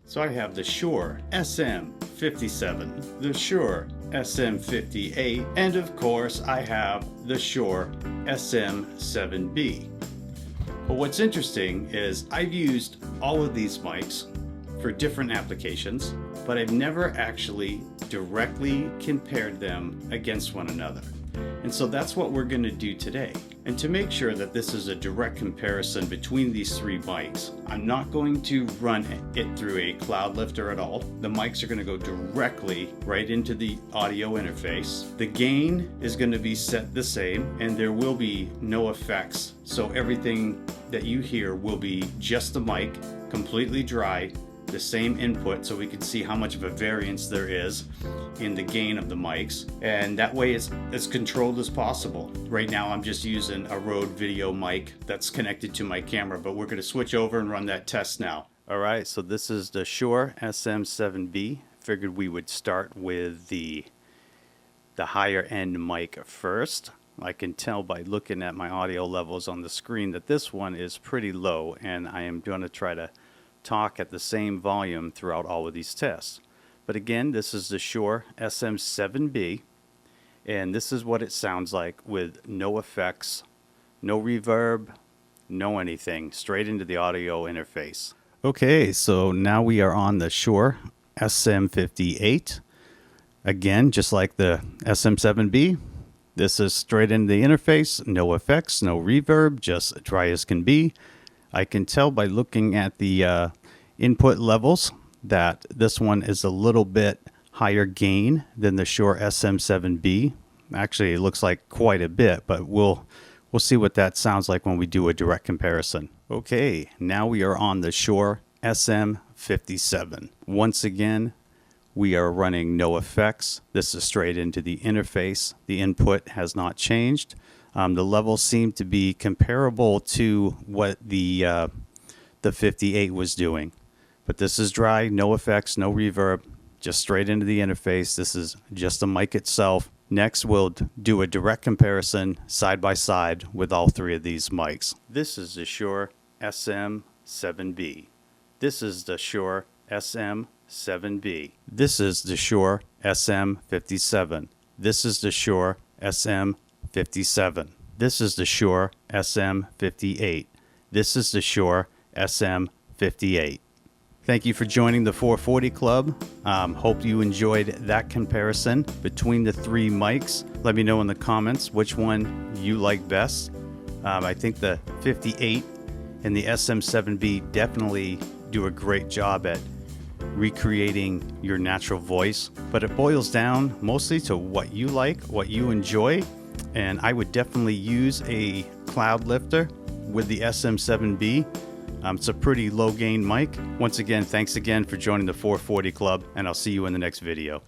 So I have the Shure SM57, the Shure SM58, and of course I have the Shure SM7B. But what's interesting is I've used all of these mics for different applications, but I've never actually directly compared them against one another. And so that's what we're going to do today. And to make sure that this is a direct comparison between these three mics, I'm not going to run it through a cloud lifter at all. The mics are going to go directly right into the audio interface. The gain is going to be set the same, and there will be no effects. So everything that you hear will be just the mic, completely dry, the same input, so we can see how much of a variance there is in the gain of the mics, and that way it's as controlled as possible. Right now I'm just using a Rode video mic that's connected to my camera, but we're going to switch over and run that test now. Alright, so this is the Shure SM7B. Figured we would start with the higher end mic first. I can tell by looking at my audio levels on the screen that this one is pretty low, and I am going to try to talk at the same volume throughout all of these tests. But again, this is the Shure SM7B, and this is what it sounds like with no effects, no reverb, no anything, straight into the audio interface. Okay, so now we are on the Shure SM58. Again, just like the SM7B, this is straight into the interface, no effects, no reverb, just dry as can be. I can tell by looking at the input levels that this one is a little bit higher gain than the Shure SM7B. Actually, it looks like quite a bit, but we'll see what that sounds like when we do a direct comparison. Okay, now we are on the Shure SM57. Once again, we are running no effects. This is straight into the interface. The input has not changed. The levels seem to be comparable to what the 58 was doing. But this is dry, no effects, no reverb, just straight into the interface. This is just the mic itself. Next, we'll do a direct comparison side by side with all three of these mics. This is the Shure SM7B. This is the Shure SM7B. This is the Shure SM57. This is the Shure SM57. This is the Shure SM58. This is the Shure SM58. Thank you for joining the 440 Club. Hope you enjoyed that comparison between the three mics. Let me know in the comments which one you like best. I think the 58 and the SM7B definitely do a great job at recreating your natural voice, but it boils down mostly to what you like, what you enjoy, and I would definitely use a cloud lifter with the SM7B. It's a pretty low gain mic. Once again, thanks again for joining the 440 Club, and I'll see you in the next video.